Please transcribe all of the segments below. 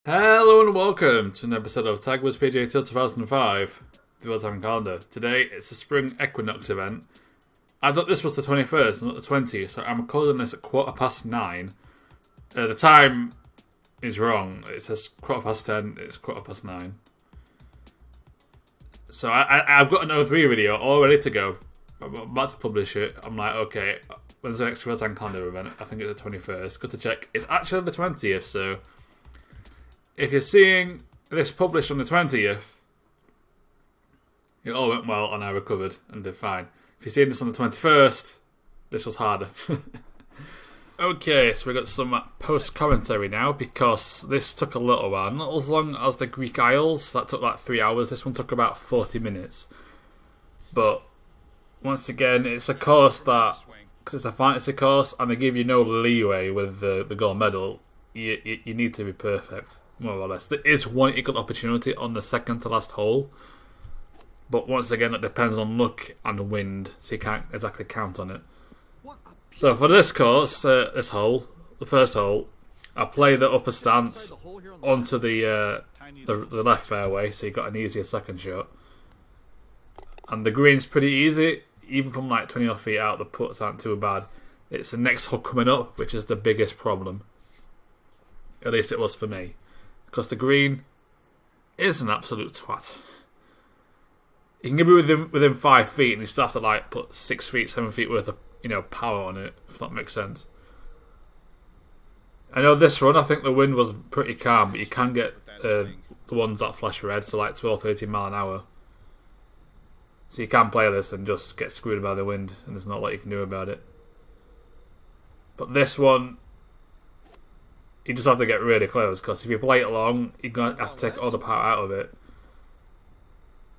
Hello and welcome to an episode of Tag Woods PGA Tour 2005, the real-time calendar. Today it's a Spring Equinox event. I thought this was the 21st, not the 20th, so I'm recording this at 9:15. The time is wrong. It says 10:15, it's 9:15. So I've got an O3 video all ready to go. I'm about to publish it. I'm like, okay, when's the next real-time calendar event? I think it's the 21st. Good to check. It's actually the 20th, so if you're seeing this published on the 20th, it all went well and I recovered and did fine. If you're seeing this on the 21st, this was harder. Okay, so we got some post-commentary now because this took a little while. Not as long as the Greek Isles, that took like 3 hours. This one took about 40 minutes. But once again, it's a course that, because it's a fantasy course and they give you no leeway with the gold medal, you need to be perfect. More or less. There is one equal opportunity on the second to last hole. But once again, it depends on luck and wind, so you can't exactly count on it. So for this course, this hole, the first hole, I play the upper stance onto the left fairway, so you got an easier second shot. And the green's pretty easy, even from like 20 odd feet out, the putts aren't too bad. It's the next hole coming up, which is the biggest problem. At least it was for me. Because the green is an absolute twat. You can be within 5 feet and you still have to like put 6 feet, 7 feet worth of power on it, if that makes sense. I know this run, I think the wind was pretty calm, but you can get the ones that flash red, so like 12, 13 mile an hour. So you can play this and just get screwed by the wind, and there's not a lot you can do about it. But this one, you just have to get really close, because if you play it long, you're going to have to take all the power out of it.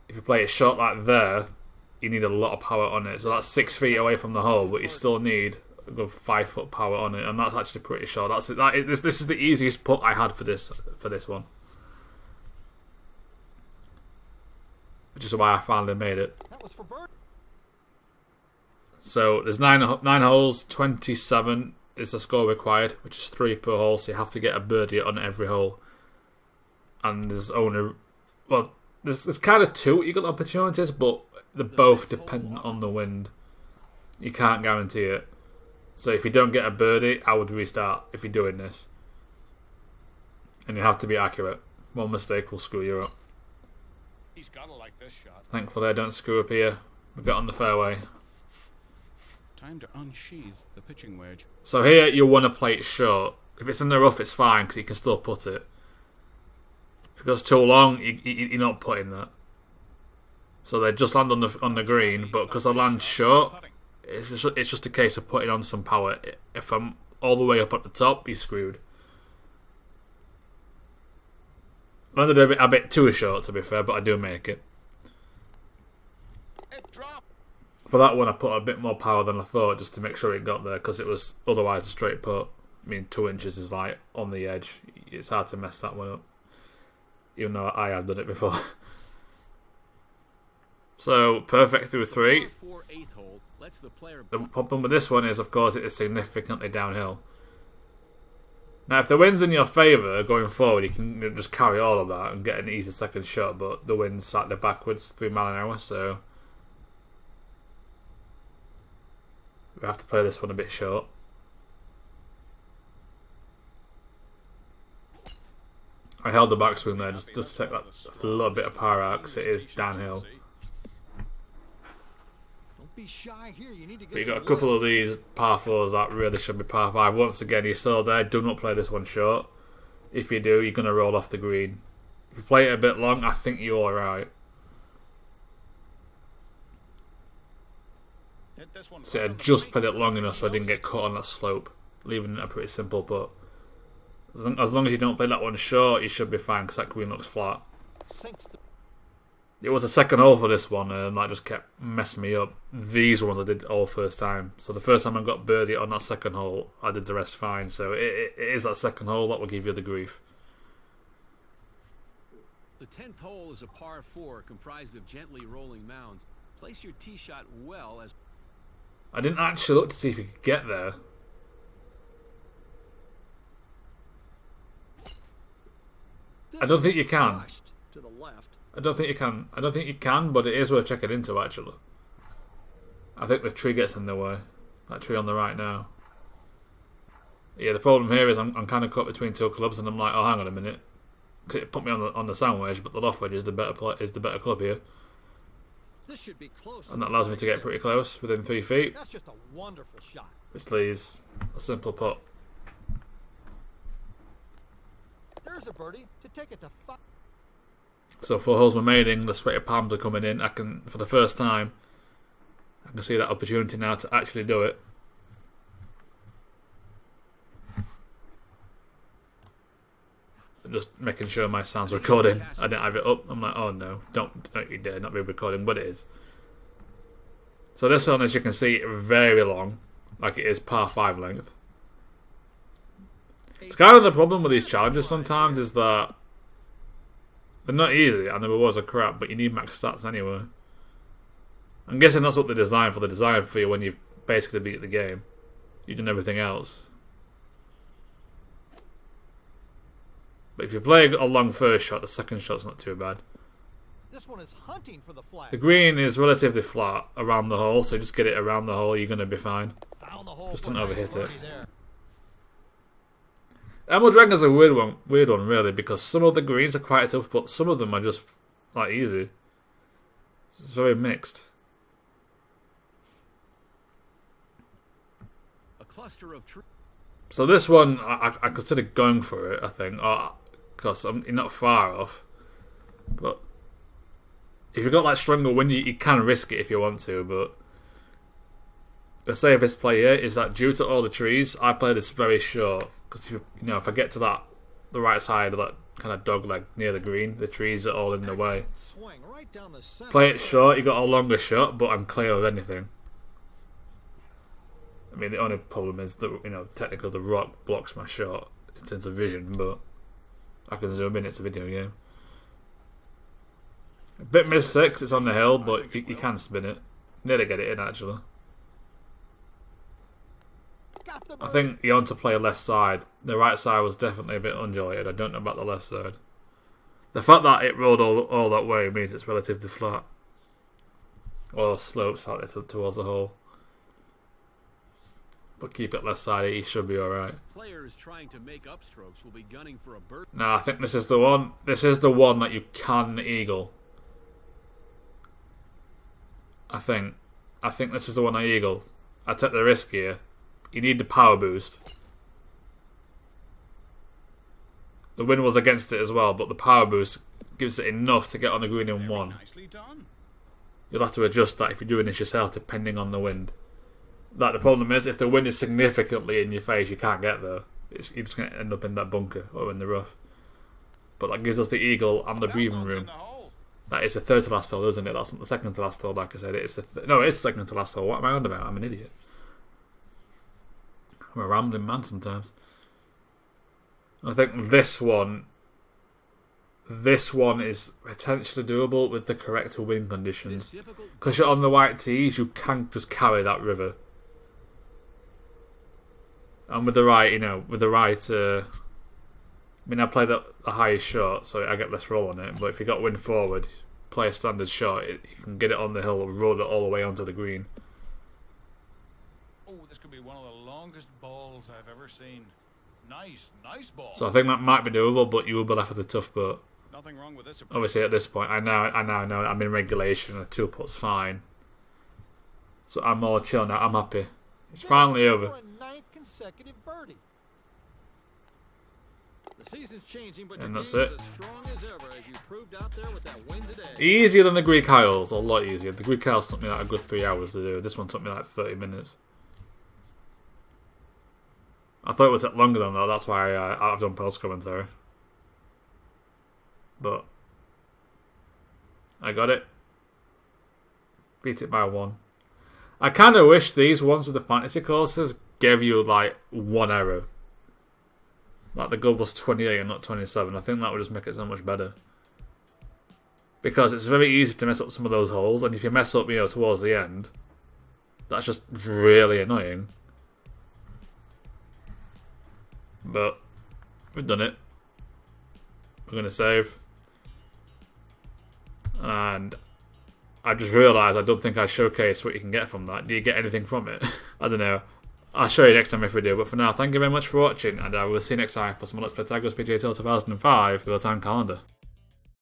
If you play it short like there, you need a lot of power on it. So that's 6 feet away from the hole, but you still need a good 5 foot power on it, and that's actually pretty short. This is the easiest putt I had for this one, which is why I finally made it. So there's nine holes, 27 is the score required, which is 3 per hole, so you have to get a birdie on every hole. And there's only, well, there's kind of 2 equal opportunities, but they're both dependent on the wind. You can't guarantee it. So if you don't get a birdie, I would restart if you're doing this. And you have to be accurate. One mistake will screw you up. He's gotta like this shot. Thankfully I don't screw up here. We got on the fairway. Time to unsheath the pitching wedge. So here you want to play it short. If it's in the rough, it's fine because you can still put it. If it goes too long, you're not putting that. So they just land on the green, but because I land short, it's just a case of putting on some power. If I'm all the way up at the top, you're screwed. Landed a bit too short, to be fair, but I do make it. For that one, I put a bit more power than I thought, just to make sure it got there, because it was otherwise a straight putt. I mean, 2 inches is like on the edge. It's hard to mess that one up, even though I have done it before. So perfect through 3. The problem with this one is, of course, it is significantly downhill. Now, if the wind's in your favour going forward, you can just carry all of that and get an easy second shot. But the wind's slightly backwards, 3 mile an hour, so we have to play this one a bit short. I held the backswing there just to take that a little bit of power out because it is downhill. But you got a couple of these par 4s that really should be par 5. Once again, you saw there, do not play this one short. If you do, you're going to roll off the green. If you play it a bit long, I think you're alright. So I just played it long enough so I didn't get caught on that slope, leaving it a pretty simple putt. As long as you don't play that one short, you should be fine because that green looks flat. It was a second hole for this one, and that just kept messing me up. These ones I did all first time. So the first time I got birdie on that second hole, I did the rest fine. So it is that second hole that will give you the grief. The 10th hole is a par 4 comprised of gently rolling mounds. Place your tee shot well as... I didn't actually look to see if you could get there. I don't think you can. Crushed to the left. I don't think you can, but it is worth checking into, actually. I think the tree gets in the way. That tree on the right now. Yeah, the problem here is I'm kind of caught between two clubs, and I'm like, oh, hang on a minute. Because it put me on the sound wedge, but the loft wedge is the better club here. This should be close. And that allows me to get pretty close, within 3 feet. That's just a wonderful shot. Which leaves a simple putt. There's a birdie to take it to 5. So 4 holes remaining, the sweaty palms are coming in. I can, for the first time, I can see that opportunity now to actually do it. Just making sure my sound's recording. I didn't have it up. I'm like, oh no, don't you dare not be recording, but it is. So this one, as you can see, very long, like it is par 5 length. It's kind of the problem with these challenges sometimes is that they're not easy and the rewards are crap, but you need max stats anyway. I'm guessing that's what they designed for. They designed for you when you've basically beat the game. You've done everything else. But if you play a long first shot, the second shot's not too bad. This one is hunting for the flag. The green is relatively flat around the hole, so just get it around the hole, you're going to be fine. Found the hole. Just don't overhit it. There. Emerald Dragon's a weird one really, because some of the greens are quite tough, but some of them are just like easy. It's very mixed. A cluster of trees. So this one, I consider going for it, I think, because you're not far off. But if you've got like stronger wind, you can risk it if you want to, but the safest play here is that due to all the trees, I play this very short. Because if I get to the right side of that kind of dog leg near the green, the trees are all in the way. Swing right down the center. Play it short, you got a longer shot, but I'm clear of anything. I mean, the only problem is that technically the rock blocks my shot in terms of vision, but I can zoom in. It's a video game. A bit miss 6. It's on the hill, but you can spin it. Nearly get it in actually. I think you want to play left side. The right side was definitely a bit undulated. I don't know about the left side. The fact that it rolled all that way means it's relatively flat. Or slopes out towards the hole. But keep it left side, you should be alright. Players trying to make upstrokes will be gunning for a bird. No, I think this is the one. This is the one that you can eagle. I think this is the one I eagle. I take the risk here. You need the power boost. The wind was against it as well, but the power boost gives it enough to get on the green in 1. Nicely done. You'll have to adjust that if you're doing this yourself, depending on the wind. Like, the problem is, if the wind is significantly in your face, you can't get there. You're just going to end up in that bunker or in the rough. But that gives us the eagle and the breathing room. That is the third to last hole, isn't it? That's not the second to last hole, like I said. It's no, it's the second to last hole. What am I on about? I'm an idiot. I'm a rambling man sometimes. I think this one is potentially doable with the correct wind conditions. Because you're on the white tees, you can just carry that river. And with the right, I play the highest shot, so I get less roll on it. But if you got wind forward, play a standard shot, you can get it on the hill and roll it all the way onto the green. Oh, this could be one of the longest balls I've ever seen. Nice ball. So I think that might be doable, but you will be left with a tough putt. Nothing wrong with this approach. Obviously, at this point, I now know I'm in regulation. A 2-putt's fine. So I'm more chill now. I'm happy. It's finally over. For a 9th consecutive birdie. The season's changing, but And your that's game's it. as strong as ever as you proved out there with that win today. Easier than the Greek Isles. A lot easier. The Greek Isles took me like a good 3 hours to do. This one took me like 30 minutes. I thought it would take longer than that. That's why I've done post commentary. But I got it. Beat it by 1. I kind of wish these ones with the fantasy courses gave you like 1 error. Like the goal was 28 and not 27. I think that would just make it so much better. Because it's very easy to mess up some of those holes, and if you mess up, towards the end, that's just really annoying. But we've done it. We're going to save. And I just realised I don't think I showcased what you can get from that. Do you get anything from it? I don't know. I'll show you next time if we do. But for now, thank you very much for watching. And I will see you next time for some Let's Play Tigers PGA Tour 2005 with a time calendar.